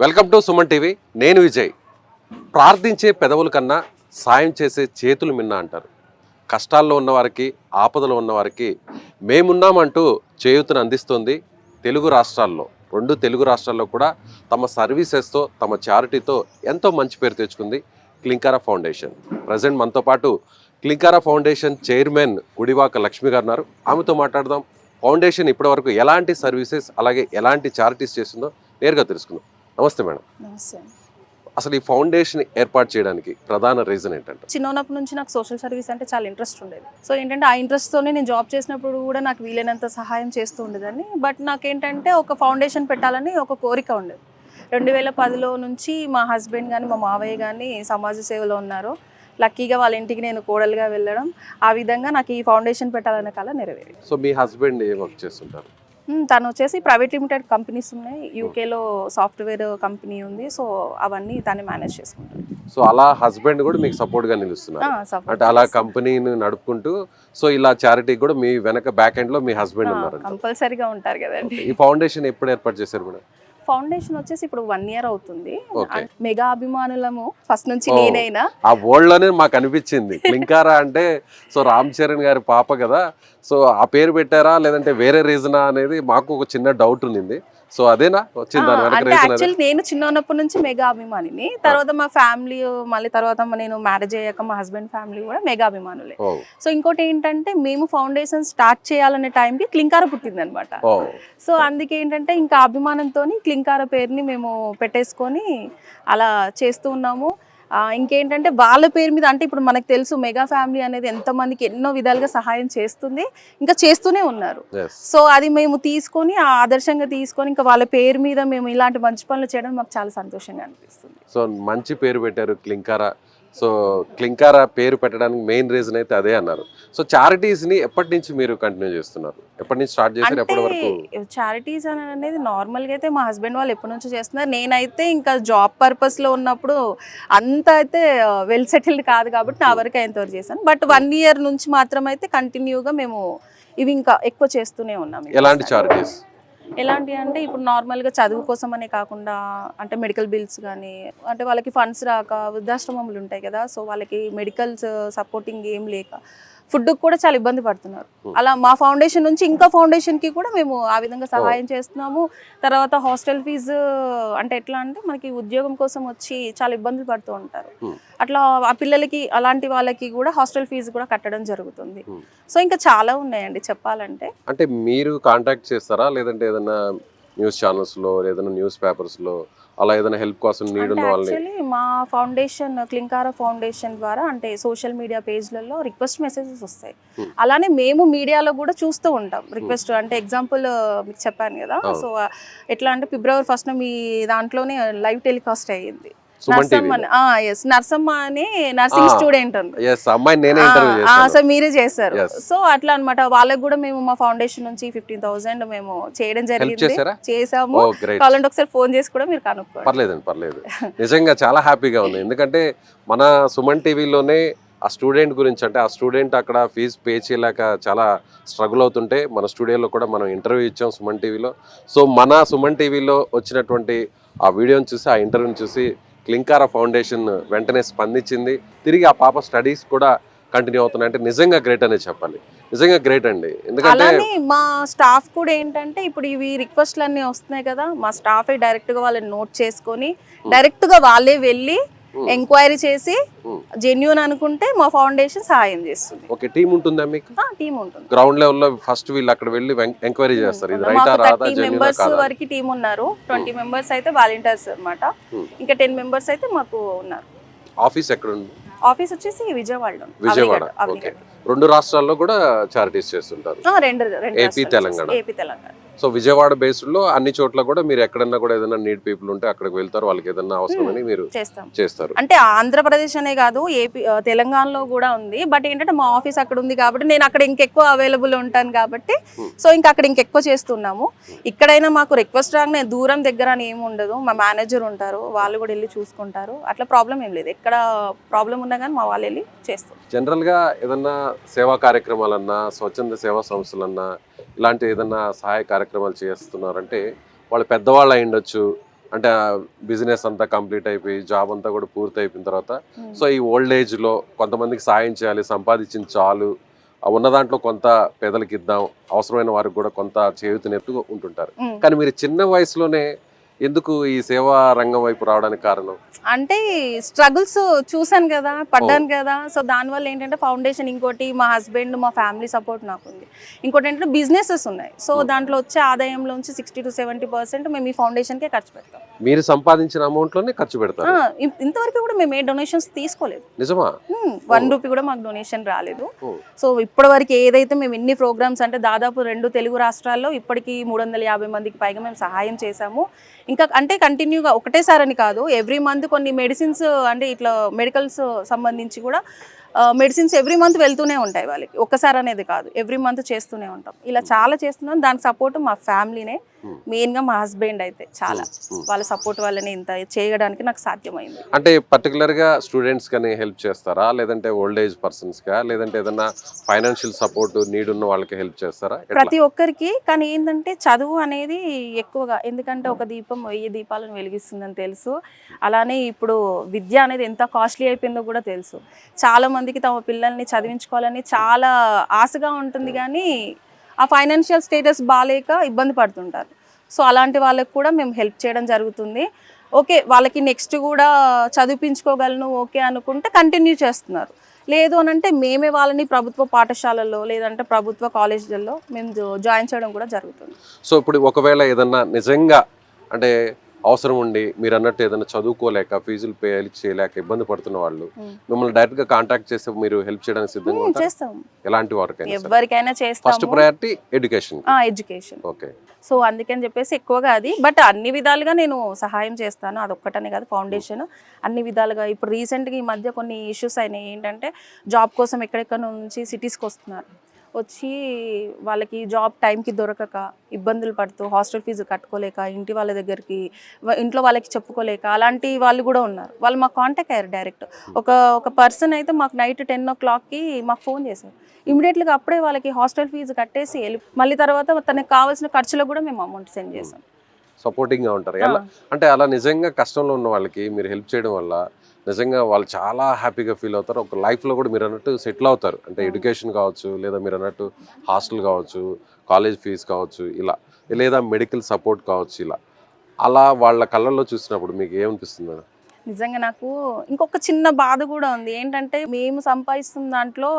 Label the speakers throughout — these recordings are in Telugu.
Speaker 1: Welcome to Suman TV. నేను విజయ్. ప్రార్థించే పెదవుల కన్నా సాయం చేసే చేతులు మిన్న అంటారు. కష్టాల్లో ఉన్నవారికి, ఆపదలో ఉన్నవారికి మేమున్నామంటూ చేయూతను అందిస్తుంది తెలుగు రాష్ట్రాల్లో. 2 తెలుగు రాష్ట్రాల్లో కూడా తమ సర్వీసెస్తో, తమ చారిటీతో ఎంతో మంచి పేరు తెచ్చుకుంది క్లింకారా ఫౌండేషన్. ప్రజెంట్ మనతో పాటు క్లింకారా ఫౌండేషన్ చైర్మన్ గుడివాక లక్ష్మి గారు ఉన్నారు. ఆమెతో మాట్లాడదాం. ఫౌండేషన్ ఇప్పటివరకు ఎలాంటి సర్వీసెస్ అలాగే ఎలాంటి చారిటీస్ చేస్తుందో నేరుగా తెలుసుకుందాం. నమస్తే మేడం.
Speaker 2: నమస్తే.
Speaker 1: అసలు ఈ ఫౌండేషన్ ఏర్పాటు చేయడానికి ప్రధాన రీజన్ ఏంటంటే?
Speaker 2: చిన్నప్పటి నుంచి నాకు సోషల్ సర్వీస్ అంటే చాలా ఇంట్రెస్ట్ ఉండేది. సో ఏంటంటే ఆ ఇంట్రెస్ట్తోనే నేను జాబ్ చేసినప్పుడు కూడా నాకు వీలైనంత సహాయం చేస్తూ ఉండేదాన్ని. బట్ నాకేంటంటే ఒక ఫౌండేషన్ పెట్టాలని ఒక కోరిక ఉండేది. 2010లో నుంచి మా హస్బెండ్ కానీ మా మావయ్య కానీ సమాజ సేవలో ఉన్నారు. లక్కీగా వాళ్ళ ఇంటికి నేను కోడలుగా వెళ్ళడం, ఆ విధంగా నాకు ఈ ఫౌండేషన్ పెట్టాలనే కల నెరవేరింది.
Speaker 1: సో మీ హస్బెండ్ ఏ వర్క్ చేస్తుంటారు?
Speaker 2: తను వచ్చేసి ప్రైవేట్ లిమిటెడ్ కంపెనీస్ ఉన్నాయి. యూకేలో సాఫ్ట్వేర్ కంపెనీ ఉంది. సో అవన్నీ తనే మేనేజ్ చేసుకుంటారు.
Speaker 1: సో అలా హస్బెండ్ కూడా మీకు సపోర్ట్గా నిలుస్తున్నారు అంటే అలా కంపెనీని నడుపుకుంటూ. సో ఇలా చారిటీ కూడా మీ వెనక బ్యాక్ ఎండ్ లో మీ హస్బెండ్ ఉన్నారు.
Speaker 2: కంపల్సరీగా ఉంటారు కదండి.
Speaker 1: ఈ ఫౌండేషన్ ఎప్పుడు ఏర్పాటు చేశారు మేడం?
Speaker 2: ఫౌండేషన్ వచ్చేసి ఇప్పుడు 1 year అవుతుంది. మెగా అభిమానులము ఫస్ట్ నుంచి నేనైనా.
Speaker 1: ఆ వరల్డ్ లోనే మాకు అనిపించింది క్లింకారా అంటే సో రామ్ చరణ్ గారి పాప కదా, సో ఆ పేరు పెట్టారా లేదంటే వేరే రీజనా అనేది మాకు ఒక చిన్న డౌట్ ఉంది. సో అదేనా వచ్చింది?
Speaker 2: అంటే యాక్చువల్లీ నేను చిన్నప్పటి నుంచి మెగా అభిమానిని. తర్వాత మా ఫ్యామిలీ, మళ్ళీ తర్వాత నేను మ్యారేజ్ అయ్యాక మా హస్బెండ్ ఫ్యామిలీ కూడా మెగా అభిమానులే. సో ఇంకోటి ఏంటంటే మేము ఫౌండేషన్ స్టార్ట్ చేయాలనే టైంకి క్లింకారా పుట్టింది అనమాట. సో అందుకే ఏంటంటే ఇంకా అభిమానంతో క్లింకారా పేరుని మేము పెట్టేసుకొని అలా చేస్తూ ఉన్నాము. ఇంకేంటంటే వాళ్ళ పేరు మీద, అంటే ఇప్పుడు మనకు తెలుసు మెగా ఫ్యామిలీ అనేది ఎంతమందికి ఎన్నో విధాలుగా సహాయం చేస్తుంది, ఇంకా చేస్తూనే ఉన్నారు. సో అది మేము తీసుకొని ఆదర్శంగా తీసుకొని ఇంకా వాళ్ళ పేరు మీద మేము ఇలాంటి మంచి పనులు చేయడం మాకు చాలా సంతోషంగా అనిపిస్తుంది.
Speaker 1: సో మంచి పేరు పెట్టారు క్లింకారా. సో క్లింకారా పేరు పెట్టడానికి మెయిన్ రీజన్ అయితే అదే అన్నారు. సో చారిటీస్ ని ఎప్పటి నుంచి మీరు కంటిన్యూ చేస్తున్నారు? ఎప్పటి నుంచి స్టార్ట్ చేశారు? ఎప్పటి వరకు?
Speaker 2: చారిటీస్ అనేది నార్మల్గా అయితే మా హస్బెండ్ వాళ్ళు ఎప్పటి నుంచో చేస్తున్నారు. నేనైతే ఇంకా జాబ్ పర్పస్ లో ఉన్నప్పుడు అంత అయితే వెల్ సెటిల్డ్ కాదు కాబట్టి నా వరకు ఎంతవరకు చేశాను. బట్ 1 year నుంచి మాత్రం అయితే కంటిన్యూగా మేము ఇవి ఇంకా ఎక్కువ చేస్తూనే ఉన్నాం.
Speaker 1: ఎలాంటి చారిటీస్?
Speaker 2: ఎలాంటి అంటే ఇప్పుడు నార్మల్గా చదువు కోసం అనే కాకుండా, అంటే మెడికల్ బిల్స్ కానీ, అంటే వాళ్ళకి ఫండ్స్ రాక వృద్ధాశ్రమములు ఉంటాయి కదా, సో వాళ్ళకి మెడికల్స్ సపోర్టింగ్ ఏం లేక ఫుడ్కి కూడా చాలా ఇబ్బంది పడుతున్నారు. అలా మా ఫౌండేషన్ నుంచి ఇంకా ఫౌండేషన్కి కూడా మేము ఆ విధంగా సహాయం చేస్తున్నాము. తర్వాత హాస్టల్ ఫీజు అంటే ఎట్లా అంటే మనకి ఉద్యోగం కోసం వచ్చి చాలా ఇబ్బందులు పడుతూ ఉంటారు. అట్లా ఆ పిల్లలకి, అలాంటి వాళ్ళకి కూడా హాస్టల్ ఫీజు కూడా కట్టడం జరుగుతుంది. సో ఇంకా చాలా ఉన్నాయండి చెప్పాలంటే.
Speaker 1: అంటే మీరు కాంటాక్ట్ చేస్తారా లేదంటే ఏదైనా న్యూస్ ఛానల్స్లో ఏదైనా న్యూస్ పేపర్స్లో అలా ఏదైనా హెల్ప్ కోసం నీడ్ ఉన్న వాళ్ళని?
Speaker 2: యాక్చువల్లీ మా ఫౌండేషన్ క్లింకారా ఫౌండేషన్ ద్వారా అంటే సోషల్ మీడియా పేజ్లలో రిక్వెస్ట్ మెసేజెస్ వస్తాయి. అలానే మేము మీడియాలో కూడా చూస్తూ ఉంటాం రిక్వెస్ట్. అంటే ఎగ్జాంపుల్ మీకు చెప్పాను కదా, సో ఎట్లా అంటే February 1st మీ దాంట్లోనే లైవ్ టెలికాస్ట్ అయ్యింది. నర్సమ్మ అని నర్సింగ్ స్టూడెంట్ సో మీరే చేస్తారు. సో అట్లా అనమాట. వాళ్ళకి కూడా మేము మా ఫౌండేషన్ నుంచి 15,000 మేము చేయడం జరిగింది, చేసాము. కావాలంటే ఒకసారి ఫోన్ చేసి కూడా మీరు కనుక్కోండి.
Speaker 1: పర్లేదు. నిజంగా చాలా హ్యాపీగా ఉంది. ఎందుకంటే మన సుమన్ టీవీలోనే ఆ స్టూడెంట్ గురించి, అంటే ఆ స్టూడెంట్ అక్కడ ఫీజు పే చేయలేక చాలా స్ట్రగుల్ అవుతుంటే మన స్టూడియోలో కూడా మనం ఇంటర్వ్యూ ఇచ్చాం సుమన్ టీవీలో. సో మన సుమన్ టీవీలో వచ్చినటువంటి ఆ వీడియోని చూసి, ఆ ఇంటర్వ్యూని చూసి క్లింకారా ఫౌండేషన్ వెంటనే స్పందించింది. తిరిగి ఆ పాప స్టడీస్ కూడా కంటిన్యూ అవుతున్నాయి. అంటే నిజంగా గ్రేట్ అనే చెప్పాలి. నిజంగా గ్రేట్ అండి. ఎందుకంటే
Speaker 2: మా స్టాఫ్ కూడా ఏంటంటే ఇప్పుడు ఇవి రిక్వెస్ట్లు అన్నీ వస్తున్నాయి కదా, మా స్టాఫే డైరెక్ట్గా వాళ్ళని నోట్ చేసుకొని డైరెక్ట్గా వాళ్ళే వెళ్ళి ఎంక్వైరీ చేసి జెన్యూన్ అనుకుంటే మా ఫౌండేషన్ సహాయం చేస్తుంది.
Speaker 1: ఓకే, టీమ్ ఉంటుందా మీకు?
Speaker 2: టీమ్ ఉంటుంది.
Speaker 1: గ్రౌండ్ లెవెల్ లో ఫస్ట్ వీళ్ళు అక్కడ వెళ్ళి ఎంక్వైరీ చేస్తారు. ఇది రైటా రాదా,
Speaker 2: 30 మెంబర్స్ వరకు టీమ్ ఉన్నారు. 20 మెంబర్స్ అయితే వాలంటీర్స్ అన్నమాట. ఇంకా 10 మెంబర్స్ అయితే మాకు ఉన్నారు.
Speaker 1: ఆఫీస్ ఎక్కడ ఉంది?
Speaker 2: ఆఫీస్ వచ్చేసి విజయవాడ.
Speaker 1: ఓకే. 2 రాష్ట్రాల్లో కూడా చారిటీస్ చేస్తుంటారు. AP Telangana. So Vijayawada based లో అన్ని చోట్ల కూడా మీరు ఎక్కడన్నా కూడా ఏదైనా నీడ్ పీపుల్ ఉంటే అక్కడికి వెళ్తారు, వాళ్ళకి ఏదైనా అవసరమని మీరు చేస్తారు.
Speaker 2: అంటే ఆంధ్రప్రదేశ్ అనే కాదు, ఏపీ తెలంగాణలో కూడా ఉంది. బట్ ఏంటంటే మా ఆఫీస్ అక్కడ ఉంది కాబట్టి నేను అక్కడ ఇంకెక్కువ అవైలబుల్ ఉంటాను కాబట్టి సో ఇంకా అక్కడ ఇంకెక్కువ చేస్తున్నాము. ఇక్కడైనా మాకు రిక్వెస్ట్ రాగానే దూరం దగ్గర అని ఏమి ఉండదు. మా మేనేజర్ ఉంటారు, వాళ్ళు కూడా వెళ్ళి చూసుకుంటారు. అట్లా ప్రాబ్లం ఏం లేదు. ఎక్కడ ప్రాబ్లం ఉన్నా కానీ మా వాళ్ళు వెళ్ళి చేస్తారు.
Speaker 1: జనరల్ గా ఏదన్నా సేవా కార్యక్రమాలన్నా, స్వచ్ఛంద సేవా సంస్థలన్నా, ఇలాంటి ఏదన్నా సహాయ కార్యక్రమాలు చేస్తున్నారంటే వాళ్ళు పెద్దవాళ్ళు అయి ఉండొచ్చు, అంటే బిజినెస్ అంతా కంప్లీట్ అయిపోయి జాబ్ అంతా కూడా పూర్తి అయిపోయిన తర్వాత సో ఈ ఓల్డ్ ఏజ్లో కొంతమందికి సాయం చేయాలి, సంపాదించింది చాలు, ఉన్న దాంట్లో కొంత పేదలకు ఇద్దాం, అవసరమైన వారికి కూడా కొంత చేయూతనెత్తు ఉంటుంటారు. కానీ మీరు చిన్న వయసులోనే ఎందుకు ఈ సేవా రంగం వైపు రావడానికి కారణం?
Speaker 2: అంటే స్ట్రగుల్స్ చూసాను కదా, పడ్డాను కదా. సో దానివల్ల ఏంటంటే ఫౌండేషన్, ఇంకోటి మా హస్బెండ్, మా ఫ్యామిలీ సపోర్ట్ నాకు ఉంది. ఇంకోటి ఏంటంటే బిజినెసెస్ ఉన్నాయి. సో దాంట్లో వచ్చే ఆదాయంలోంచి 60 to 70% మేము ఈ ఫౌండేషన్కే ఖర్చు పెడతాం.
Speaker 1: మీరు సంపాదించిన అమౌంట్లోనే ఖర్చు పెడతారు?
Speaker 2: ఇంతవరకు కూడా మేము ఏ డొనేషన్స్ తీసుకోలేదు.
Speaker 1: నిజమా?
Speaker 2: 1 రూపీ కూడా మాకు డొనేషన్ రాలేదు. సో ఇప్పటి వరకు ఏదైతే మేము ఎన్ని ప్రోగ్రామ్స్ అంటే దాదాపు 2 తెలుగు రాష్ట్రాల్లో ఇప్పటికీ 350 మందికి పైగా మేము సహాయం చేశాము. ఇంకా అంటే కంటిన్యూగా ఒకటేసారి అని కాదు, ఎవ్రీ మంత్ కొన్ని మెడిసిన్స్ అంటే ఇట్లా మెడికల్స్ సంబంధించి కూడా మెడిసిన్స్ ఎవ్రీ మంత్ వెళ్తూనే ఉంటాయి వాళ్ళకి, ఒక్కసారి అనేది కాదు, ఎవ్రీ మంత్ చేస్తూనే ఉంటాం. ఇలా చాలా చేస్తున్నాం. దానికి సపోర్ట్ మా ఫ్యామిలీనే, మెయిన్గా మా హస్బెండ్ అయితే చాలా వాళ్ళ సపోర్ట్ వల్లనే ఇంత చేయడానికి నాకు సాధ్యమైంది.
Speaker 1: అంటే పర్టికులర్గా స్టూడెంట్స్ కానీ హెల్ప్ చేస్తారా, లేదంటే ఓల్డ్ ఏజ్ పర్సన్స్గా, లేదంటే ఏదన్నా ఫైనాన్షియల్ సపోర్ట్ నీడ్ ఉన్న వాళ్ళకి హెల్ప్ చేస్తారా?
Speaker 2: ప్రతి ఒక్కరికి. కానీ ఏంటంటే చదువు అనేది ఎక్కువగా, ఎందుకంటే ఒక దీపం 1000 దీపాలను వెలిగిస్తుందని తెలుసు. అలానే ఇప్పుడు విద్య అనేది ఎంత కాస్ట్లీ అయిపోయిందో కూడా తెలుసు. చాలా మందికి తమ పిల్లల్ని చదివించుకోవాలని చాలా ఆశగా ఉంటుంది, కానీ ఆ ఫైనాన్షియల్ స్టేటస్ బాగాలేక ఇబ్బంది పడుతుంటారు. సో అలాంటి వాళ్ళకి కూడా మేము హెల్ప్ చేయడం జరుగుతుంది. ఓకే, వాళ్ళకి నెక్స్ట్ కూడా చదివించుకోగలను ఓకే అనుకుంటే కంటిన్యూ చేస్తున్నారు. లేదు అని అంటే మేమే వాళ్ళని ప్రభుత్వ పాఠశాలల్లో లేదంటే ప్రభుత్వ కాలేజీలలో మేము జాయిన్ చేయడం కూడా జరుగుతుంది.
Speaker 1: సో ఇప్పుడు ఒకవేళ ఏదన్నా నిజంగా అంటే అవసరం ఉండి మీరు అన్నట్టు ఏదైనా చదువుకోలేక ఫీజులు పే చేయలేక ఇబ్బంది పడుతున్న వాళ్ళు మిమ్మల్ని డైరెక్ట్ గా కాంటాక్ట్ చేస్తే మీరు హెల్ప్ చేయడానికి సిద్ధంగా ఉంటారా?
Speaker 2: చేస్తాం.
Speaker 1: ఎలాంటి వారికైనా
Speaker 2: ఎవరికైనా చేస్తాం.
Speaker 1: First priority education.
Speaker 2: Education.
Speaker 1: Okay.
Speaker 2: So అందుకని చెప్పేసి ఎక్కువగా అది, బట్ అన్ని విధాలుగా నేను సహాయం చేస్తాను. అదొక్కటనే కాదు, ఫౌండేషన్ అన్ని విధాలుగా. ఇప్పుడు రీసెంట్గా ఈ మధ్య కొన్ని ఇష్యూస్ అయినాయి. ఏంటంటే జాబ్ కోసం ఎక్కడెక్కడ నుంచి సిటీస్కి వస్తున్నారు, వచ్చి వాళ్ళకి జాబ్ టైంకి దొరకక ఇబ్బందులు పడుతూ హాస్టల్ ఫీజు కట్టుకోలేక ఇంటి వాళ్ళ దగ్గరికి ఇంట్లో వాళ్ళకి చెప్పుకోలేక అలాంటి వాళ్ళు కూడా ఉన్నారు. వాళ్ళు మాకు కాంటాక్ట్ అయ్యారు డైరెక్ట్. ఒక పర్సన్ అయితే మాకు నైట్ 10 o'clockకి మాకు ఫోన్ చేశారు. ఇమీడియట్గా అప్పుడే వాళ్ళకి హాస్టల్ ఫీజు కట్టేసి మళ్ళీ తర్వాత తనకు కావాల్సిన ఖర్చులకు కూడా మేము అమౌంట్ సెండ్ చేసాం.
Speaker 1: సపోర్టింగ్గా ఉంటారు. ఎలా అంటే అలా నిజంగా కష్టంలో ఉన్న వాళ్ళకి మీరు హెల్ప్ చేయడం వల్ల నిజంగా వాళ్ళు చాలా హ్యాపీగా ఫీల్ అవుతారు. ఒక లైఫ్లో కూడా మీరు అన్నట్టు సెటిల్ అవుతారు. అంటే ఎడ్యుకేషన్ కావచ్చు, లేదా మీరు అన్నట్టు హాస్టల్ కావచ్చు, కాలేజ్ ఫీజు కావచ్చు, ఇలా లేదా మెడికల్ సపోర్ట్ కావచ్చు, ఇలా అలా వాళ్ళ కళ్ళల్లో చూసినప్పుడు మీకు ఏమనిపిస్తుంది మేడం?
Speaker 2: నిజంగా నాకు ఇంకొక చిన్న బాధ కూడా ఉంది. ఏంటంటే మేము సంపాదిస్తున్న దాంట్లో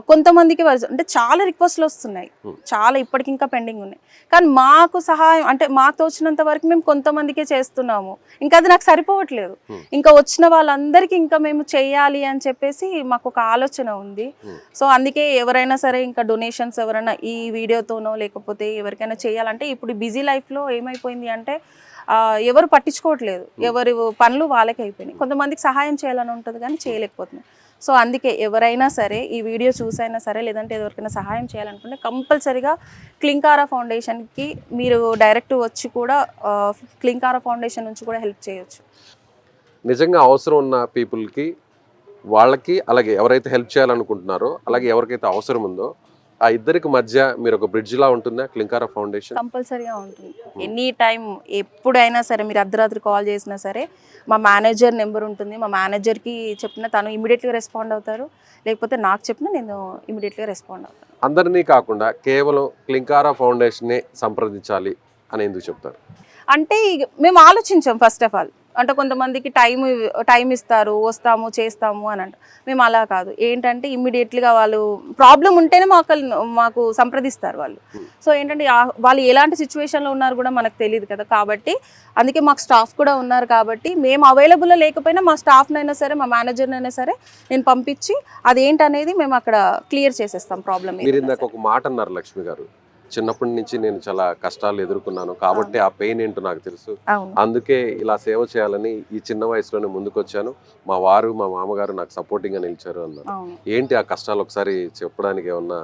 Speaker 2: కొంతమందికి అంటే చాలా రిక్వెస్ట్లు వస్తున్నాయి, చాలా ఇప్పటికి ఇంకా పెండింగ్ ఉన్నాయి. కానీ మాకు సహాయం అంటే మాకు తోచినంత వరకు మేము కొంతమందికే చేస్తున్నాము. ఇంకా అది నాకు సరిపోవట్లేదు. ఇంకా వచ్చిన వాళ్ళందరికీ ఇంకా మేము చెయ్యాలి అని చెప్పేసి మాకు ఒక ఆలోచన ఉంది. సో అందుకే ఎవరైనా సరే ఇంకా డొనేషన్స్ ఎవరైనా ఈ వీడియోతోనో లేకపోతే ఎవరికైనా చేయాలంటే, ఇప్పుడు బిజీ లైఫ్లో ఏమైపోయింది అంటే ఎవరు పట్టించుకోవట్లేదు, ఎవరి పనులు వాళ్ళకి అయిపోయినాయి. కొంతమందికి సహాయం చేయాలని ఉంటుంది కానీ చేయలేకపోతున్నాం. సో అందుకే ఎవరైనా సరే ఈ వీడియో చూసైనా సరే లేదంటే ఎవరికైనా సహాయం చేయాలనుకుంటే కంపల్సరీగా క్లింకారా ఫౌండేషన్కి మీరు డైరెక్ట్ వచ్చి కూడా క్లింకారా ఫౌండేషన్ నుంచి కూడా హెల్ప్ చేయొచ్చు.
Speaker 1: నిజంగా అవసరం ఉన్న పీపుల్కి, వాళ్ళకి, అలాగే ఎవరైతే హెల్ప్ చేయాలనుకుంటున్నారో అలాగే ఎవరికైతే అవసరం ఉందో ఆ ఇద్దరికి మధ్య మీరు ఒక బ్రిడ్జ్ లా ఉంటుందా క్లింకారా ఫౌండేషన్?
Speaker 2: కంపల్సరీగా ఉంటుంది. ఎనీ టైం ఎప్పుడైనా సరే మీరు అర్ధరాత్రి కాల్ చేసినా సరే మా మేనేజర్ నెంబర్ ఉంటుంది. మా మేనేజర్కి చెప్పినా తను ఇమీడియట్గా రెస్పాండ్ అవుతారు, లేకపోతే నాకు చెప్పినా నేను ఇమీడియట్గా రెస్పాండ్ అవుతాను.
Speaker 1: అందరినీ కాకుండా కేవలం క్లింకారా ఫౌండేషన్నే సంప్రదించాలి అని ఎందుకు చెప్తారు?
Speaker 2: అంటే మేము ఆలోచించాం ఫస్ట్ ఆఫ్ ఆల్. అంటే కొంతమందికి టైం ఇస్తారు, వస్తాము చేస్తాము అని అంట. మేము అలా కాదు. ఏంటంటే ఇమ్మీడియట్లీగా వాళ్ళు ప్రాబ్లం ఉంటేనే మాకు సంప్రదిస్తారు వాళ్ళు. సో ఏంటంటే వాళ్ళు ఎలాంటి సిచ్యువేషన్లో ఉన్నారు కూడా మనకు తెలియదు కదా. కాబట్టి అందుకే మాకు స్టాఫ్ కూడా ఉన్నారు. కాబట్టి మేము అవైలబుల్లో లేకపోయినా మా స్టాఫ్నైనా సరే మా మేనేజర్నైనా సరే నేను పంపించి అదేంటనేది మేము అక్కడ క్లియర్ చేసేస్తాం ప్రాబ్లం.
Speaker 1: మీరు ఇందాక ఒక మాట అన్నారు లక్ష్మి గారు, చిన్నప్పటి నుంచి నేను చాలా కష్టాలు ఎదుర్కొన్నాను కాబట్టి ఆ పెయిన్ ఏంటో నాకు తెలుసు, అందుకే ఇలా సేవ చేయాలని ఈ చిన్న వయసులోనే ముందుకు వచ్చాను, మా వారు మా మామగారు నాకు సపోర్టింగ్ గా నిలిచారు అన్నారు. ఏంటి ఆ కష్టాలు ఒకసారి చెప్పడానికి ఏమన్నా?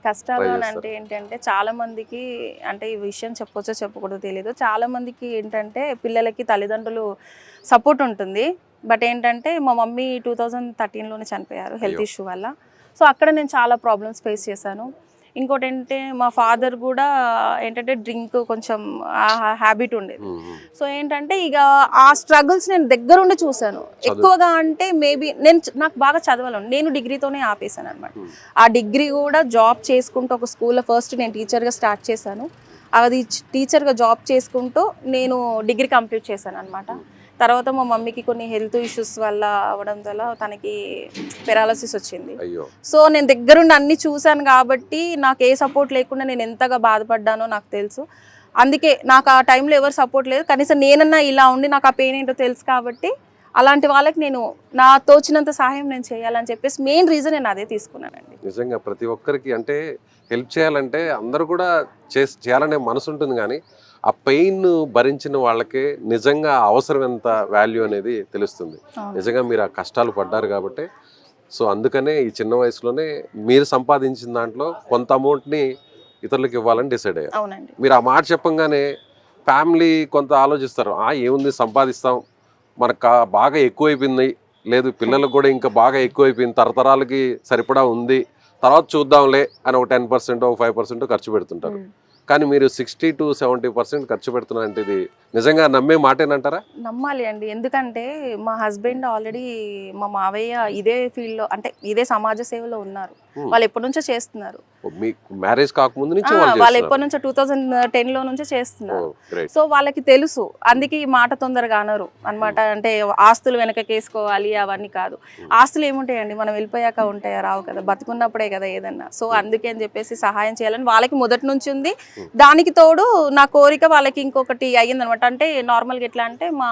Speaker 2: కష్టాలు అని అంటే ఏంటంటే చాలా మందికి, అంటే ఈ విషయం చెప్పొచ్చో చెప్పకూడదో తెలియదు, చాలా మందికి ఏంటంటే పిల్లలకి తల్లిదండ్రులు సపోర్ట్ ఉంటుంది. బట్ ఏంటంటే మా మమ్మీ 2013లోనే చనిపోయారు హెల్త్ ఇష్యూ వల్ల. సో అక్కడ నేను చాలా ప్రాబ్లమ్స్ ఫేస్ చేశాను. ఇంకోటి ఏంటంటే మా ఫాదర్ కూడా ఏంటంటే డ్రింక్ కొంచెం హ్యాబిట్ ఉండేది. సో ఏంటంటే ఇక ఆ స్ట్రగుల్స్ నేను దగ్గరుండి చూశాను. ఎక్కువగా అంటే మేబీ నాకు బాగా చదవాలను, నేను డిగ్రీతోనే ఆపేశాను అనమాట. ఆ డిగ్రీ కూడా జాబ్ చేసుకుంటూ ఒక స్కూల్లో ఫస్ట్ నేను టీచర్గా స్టార్ట్ చేశాను. అది టీచర్గా జాబ్ చేసుకుంటూ నేను డిగ్రీ కంప్లీట్ చేశాను అనమాట. తర్వాత మా మమ్మీకి కొన్ని హెల్త్ ఇష్యూస్ వల్ల అవ్వడం వల్ల తనకి పెరాలసిస్ వచ్చింది. సో నేను దగ్గరుండి అన్ని చూశాను కాబట్టి నాకు ఏ సపోర్ట్ లేకుండా నేను ఎంతగా బాధపడ్డానో నాకు తెలుసు. అందుకే నాకు ఆ టైంలో ఎవరు సపోర్ట్ లేదు, కనీసం నేనన్నా ఇలా ఉండి నాకు ఆ పెయిన్ ఏంటో తెలుసు కాబట్టి అలాంటి వాళ్ళకి నేను నా తోచినంత సహాయం నేను చేయాలని చెప్పేసి మెయిన్ రీజన్ నేను అదే తీసుకున్నానండి.
Speaker 1: నిజంగా ప్రతి ఒక్కరికి అంటే హెల్ప్ చేయాలంటే అందరూ కూడా చేయాలనే మనసు ఉంటుంది, కానీ ఆ పెయిన్ భరించిన వాళ్ళకే నిజంగా అవసరం ఎంత వాల్యూ అనేది తెలుస్తుంది. నిజంగా మీరు ఆ కష్టాలు పడ్డారు కాబట్టి సో అందుకనే ఈ చిన్న వయసులోనే మీరు సంపాదించిన దాంట్లో కొంత అమౌంట్ని ఇతరులకు ఇవ్వాలని డిసైడ్ అయ్యారు. మీరు ఆ మాట చెప్పంగానే ఫ్యామిలీ కొంత ఆలోచిస్తారు, ఏముంది సంపాదిస్తాం, మనకు బాగా ఎక్కువైపోయింది, లేదు పిల్లలకు కూడా ఇంకా బాగా ఎక్కువైపోయింది, తరతరాలకి సరిపడా ఉంది, తర్వాత చూద్దాంలే అని ఒక 10% ఒక 5% ఖర్చు పెడుతుంటారు. కానీ మీరు 60 to 70% ఖర్చు పెడుతున్నారంటే ఇది నిజంగా నమ్మే మాటేనంటారా?
Speaker 2: నమ్మాలి అండి. ఎందుకంటే మా హస్బెండ్ ఆల్రెడీ మా మావయ్య ఇదే ఫీల్డ్లో అంటే ఇదే సమాజ సేవలో ఉన్నారు. వాళ్ళు ఎప్పటి నుంచో చేస్తున్నారు.
Speaker 1: మీకు మ్యారేజ్ కాకముందు నుంచి
Speaker 2: వాళ్ళు ఎప్పటి నుంచో 2010లో నుంచే చేస్తున్నారు. సో వాళ్ళకి తెలుసు, అందుకే ఈ మాట తొందరగా అనరు అనమాట. అంటే ఆస్తులు వెనకకేసుకోవాలి అవన్నీ కాదు. ఆస్తులు ఏముంటాయండి, మనం వెళ్ళిపోయాక ఉంటాయా? రావు కదా, బతుకున్నప్పుడే కదా ఏదన్నా. సో అందుకే అని చెప్పేసి సహాయం చేయాలని వాళ్ళకి మొదటి నుంచి ఉంది. దానికి తోడు నా కోరిక వాళ్ళకి ఇంకొకటి అయ్యిందనమాట. అంటే నార్మల్గా ఎట్లా అంటే మా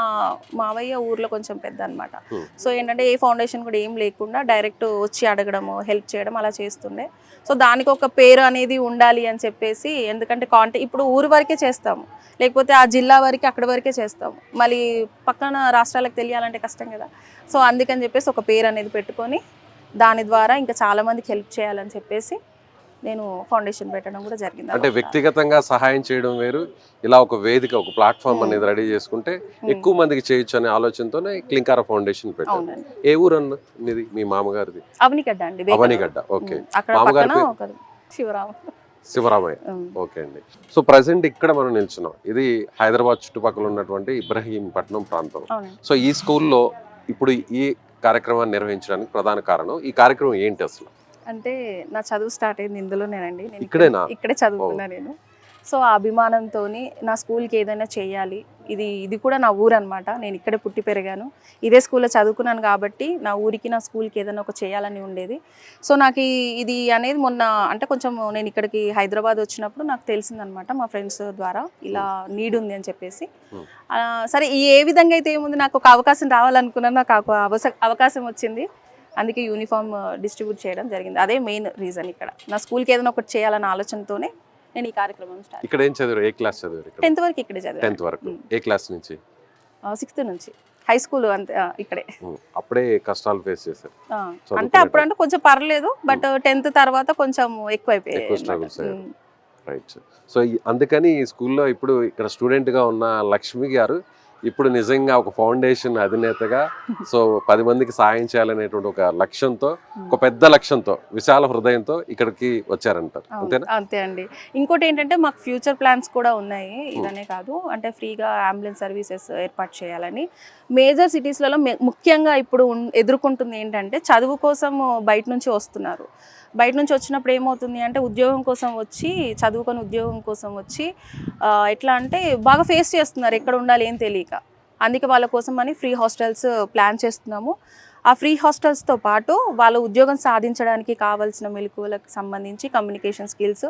Speaker 2: మావయ్య ఊర్లో కొంచెం పెద్ద అనమాట. సో ఏంటంటే ఏ ఫౌండేషన్ కూడా ఏం లేకుండా డైరెక్ట్ వచ్చి అడగడము, హెల్ప్ చేయడం అలా చేస్తుండే. సో దానికి ఒక పేరు అనేది ఉండాలి అని చెప్పేసి, ఎందుకంటే ఇప్పుడు ఊరు వరకే చేస్తాము, లేకపోతే ఆ జిల్లా వరకే అక్కడ వరకే చేస్తాము, మళ్ళీ పక్కన రాష్ట్రాలకు తెలియాలంటే కష్టం కదా. సో అందుకని చెప్పేసి ఒక పేరు అనేది పెట్టుకొని దాని ద్వారా ఇంకా చాలా మందికి హెల్ప్ చేయాలని చెప్పేసి నేను ఫౌండేషన్ పెట్టడం కూడా జరిగింది.
Speaker 1: అంటే వ్యక్తిగతంగా సహాయం చేయడం వేరు, ఇలా ఒక వేదిక, ఒక ప్లాట్ఫామ్ అనేది రెడీ చేసుకుంటే ఎక్కువ మందికి చేయొచ్చు అనే ఆలోచనతోనే క్లింకార ఫౌండేషన్ పెట్టాను. ఏ ఊరు అన్నది మీ మామగారిది?
Speaker 2: అవనిగడ్డ అండి.
Speaker 1: అవనిగడ్డ. ఓకే. మామగారి శివరామయ్య. ఓకే అండి. సో ప్రెసెంట్ ఇక్కడ మనం నిల్చున్నాం, ఇది హైదరాబాద్ చుట్టుపక్కల ఉన్నటువంటి ఇబ్రహీంపట్నం ప్రాంతం. సో ఈ స్కూల్లో ఇప్పుడు ఈ కార్యక్రమాన్ని నిర్వహించడానికి ప్రధాన కారణం, ఈ కార్యక్రమం ఏంటి అసలు?
Speaker 2: అంటే నా చదువు స్టార్ట్ అయింది ఇందులోనేనండి. నేను ఇక్కడే చదువుకున్నా నేను. సో ఆ అభిమానంతో నా స్కూల్కి ఏదైనా చేయాలి, ఇది కూడా నా ఊరు అనమాట. నేను ఇక్కడే పుట్టి పెరిగాను, ఇదే స్కూల్లో చదువుకున్నాను కాబట్టి నా ఊరికి నా స్కూల్కి ఏదైనా ఒక చేయాలని ఉండేది. సో నాకు ఇది అనేది మొన్న అంటే కొంచెం నేను ఇక్కడికి హైదరాబాద్ వచ్చినప్పుడు నాకు తెలిసిందనమాట మా ఫ్రెండ్స్ ద్వారా, ఇలా నీడ్ ఉంది అని చెప్పేసి. సరే ఏ విధంగా అయితే ఏముంది, నాకు ఒక అవకాశం రావాలనుకున్నాను, నాకు అవకాశం వచ్చింది. అందుకే యూనిఫామ్ డిస్ట్రిబ్యూట్ చేయడం జరిగింది. అదే మెయిన్ రీజన్. ఇక్కడ నా స్కూల్కి ఏదైనా ఒకటి చేయాలన్న ఆలోచనతోనే నేను ఈ కార్యక్రమం స్టార్ట్.
Speaker 1: ఇక్కడ ఏం చదివారు? ఏ క్లాస్ చదివారు?
Speaker 2: 10th వరకు ఇక్కడే చదివాను.
Speaker 1: 10th వరకు. ఏ క్లాస్ నుంచి?
Speaker 2: 6th నుంచి. హై స్కూల్ అంతే ఇక్కడే.
Speaker 1: అప్పుడే కష్టాలు ఫేస్ చేశారు
Speaker 2: అంటే అప్పుడు అంటే కొంచెం పర్లేదు, బట్ 10th తర్వాత కొంచెం ఎక్కువైపోయాయి.
Speaker 1: రైట్. సో అందుకని ఈ స్కూల్లో ఇప్పుడు ఇక్కడ స్టూడెంట్గా ఉన్న లక్ష్మి గారు ఇప్పుడు నిజంగా ఒక ఫౌండేషన్ అధినేతగా సో 10 మందికి సాయం చేయాలనేటువంటి ఒక లక్ష్యంతో, ఒక పెద్ద లక్ష్యంతో, విశాల హృదయంతో ఇక్కడికి వచ్చారంటారు. అంతేనా?
Speaker 2: అంతే అండి. ఇంకోటి ఏంటంటే మాకు ఫ్యూచర్ ప్లాన్స్ కూడా ఉన్నాయి. ఇదనే కాదు, అంటే ఫ్రీగా అంబులెన్స్ సర్వీసెస్ ఏర్పాటు చేయాలని. మేజర్ సిటీస్లలో ముఖ్యంగా ఇప్పుడు ఎదుర్కొంటుంది ఏంటంటే చదువు కోసం బయట నుంచి వస్తున్నారు. బయట నుంచి వచ్చినప్పుడు ఏమవుతుంది అంటే ఉద్యోగం కోసం వచ్చి, చదువుకొని ఉద్యోగం కోసం వచ్చి ఎట్లా అంటే బాగా ఫేస్ చేస్తున్నారు, ఎక్కడ ఉండాలి ఏం తెలియక. అందుకే వాళ్ళ కోసం అని ఫ్రీ హాస్టల్స్ ప్లాన్ చేస్తున్నాము. ఆ ఫ్రీ హాస్టల్స్తో పాటు వాళ్ళ ఉద్యోగం సాధించడానికి కావాల్సిన మెలకువలకు సంబంధించి కమ్యూనికేషన్ స్కిల్స్,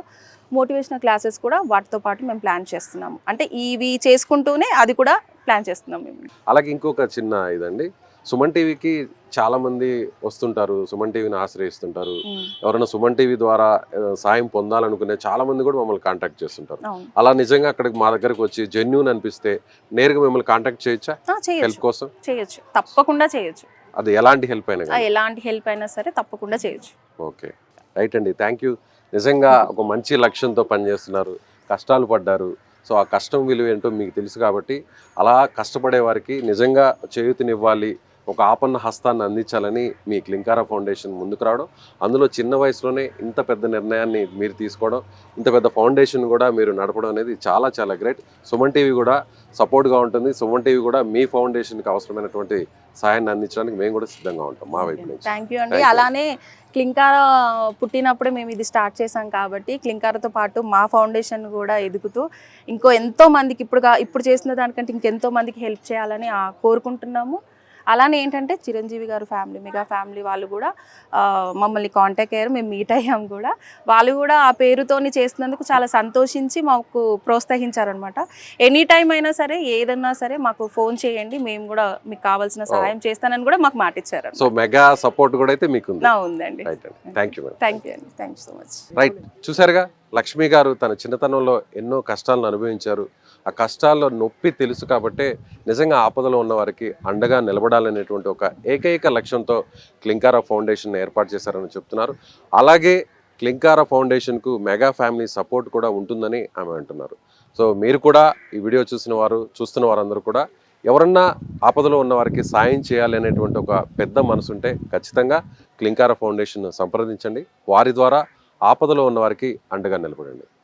Speaker 2: మోటివేషనల్ క్లాసెస్ కూడా వాటితో పాటు మేము ప్లాన్ చేస్తున్నాము. అంటే ఇవి చేసుకుంటూనే అది కూడా ప్లాన్ చేస్తున్నాం మేము.
Speaker 1: అలాగే ఇంకొక చిన్న ఇదండి, సుమన్ టీవీకి చాలా మంది వస్తుంటారు, సుమన్ టీవీని ఆశ్రయిస్తుంటారు. ఎవరైనా సుమన్ టీవీ ద్వారా సాయం పొందాలనుకునే చాలా మంది కూడా మమ్మల్ని కాంటాక్ట్ చేస్తుంటారు. అలా నిజంగా అక్కడికి మా దగ్గరకు వచ్చి జెన్యూన్ అనిపిస్తే నేరుగా మిమ్మల్ని కాంటాక్ట్ చేయొచ్చా? హెల్ప్ కోసం
Speaker 2: చేయొచ్చు, తప్పకుండా చేయొచ్చు.
Speaker 1: అది ఎలాంటి హెల్ప్ అయినా,
Speaker 2: ఎలాంటి హెల్ప్ అయినా సరే తప్పకుండా చేయొచ్చు.
Speaker 1: ఓకే, రైట్ అండి. Thank you. నిజంగా ఒక మంచి లక్ష్యంతో పనిచేస్తున్నారు, కష్టాలు పడ్డారు. సో ఆ కష్టం విలువ ఏంటో మీకు తెలుసు కాబట్టి అలా కష్టపడే వారికి నిజంగా చేయూతనివ్వాలి, ఒక ఆపన్న హస్తాన్ని అందించాలని మీ క్లింకారా ఫౌండేషన్ ముందుకు రావడం, అందులో చిన్న వయసులోనే ఇంత పెద్ద నిర్ణయాన్ని మీరు తీసుకోవడం, ఇంత పెద్ద ఫౌండేషన్ కూడా మీరు నడపడం అనేది చాలా చాలా గ్రేట్. సుమన్ టీవీ కూడా సపోర్ట్గా ఉంటుంది. సుమన్ టీవీ కూడా మీ ఫౌండేషన్కి అవసరమైనటువంటి సహాయాన్ని అందించడానికి మేము కూడా సిద్ధంగా ఉంటాం మా వైపు నుంచి.
Speaker 2: థ్యాంక్ యూ అండి. అలానే క్లింకారా పుట్టినప్పుడే మేము ఇది స్టార్ట్ చేసాం కాబట్టి క్లింకారాతో పాటు మా ఫౌండేషన్ కూడా ఎదుగుతూ ఎంతో మందికి ఇప్పుడు చేసిన దానికంటే ఇంకెంతో మందికి హెల్ప్ చేయాలని కోరుకుంటున్నాము. అలానే ఏంటంటే చిరంజీవి గారు ఫ్యామిలీ, మెగా ఫ్యామిలీ వాళ్ళు కూడా మమ్మల్ని కాంటాక్ట్ అయ్యారు, మేము మీట్ అయ్యాం కూడా. వాళ్ళు కూడా ఆ పేరుతోని చేస్తున్నందుకు చాలా సంతోషించి మాకు ప్రోత్సహించారనమాట. ఎనీ టైం అయినా సరే, ఏదన్నా సరే మాకు ఫోన్ చేయండి, మేము కూడా మీకు కావాల్సిన సహాయం చేస్తానని కూడా మాకు మాట ఇచ్చారు.
Speaker 1: సో మెగా సపోర్ట్ కూడా అయితే మీకు
Speaker 2: ఉందండి.
Speaker 1: థ్యాంక్ యూ
Speaker 2: థ్యాంక్ యూ అండి. Thank you so much.
Speaker 1: Right, చూసారుగా లక్ష్మి గారు తన చిన్నతనంలో ఎన్నో కష్టాలను అనుభవించారు. ఆ కష్టాల్లో నొప్పి తెలుసు కాబట్టే నిజంగా ఆపదలో ఉన్న వారికి అండగా నిలబడాలనేటువంటి ఒక ఏకైక లక్ష్యంతో క్లింకారా ఫౌండేషన్ ఏర్పాటు చేశారని చెప్తున్నారు. అలాగే క్లింకారా ఫౌండేషన్కు మెగా ఫ్యామిలీ సపోర్ట్ కూడా ఉంటుందని ఆమె అంటున్నారు. సో మీరు కూడా ఈ వీడియో చూస్తున్న వారందరూ కూడా ఎవరన్నా ఆపదలో ఉన్న వారికి సాయం చేయాలి అనేటువంటి ఒక పెద్ద మనసుంటే ఖచ్చితంగా క్లింకారా ఫౌండేషన్ సంప్రదించండి. వారి ద్వారా ఆపదలో ఉన్న వారికి అండగా నిలబడండి.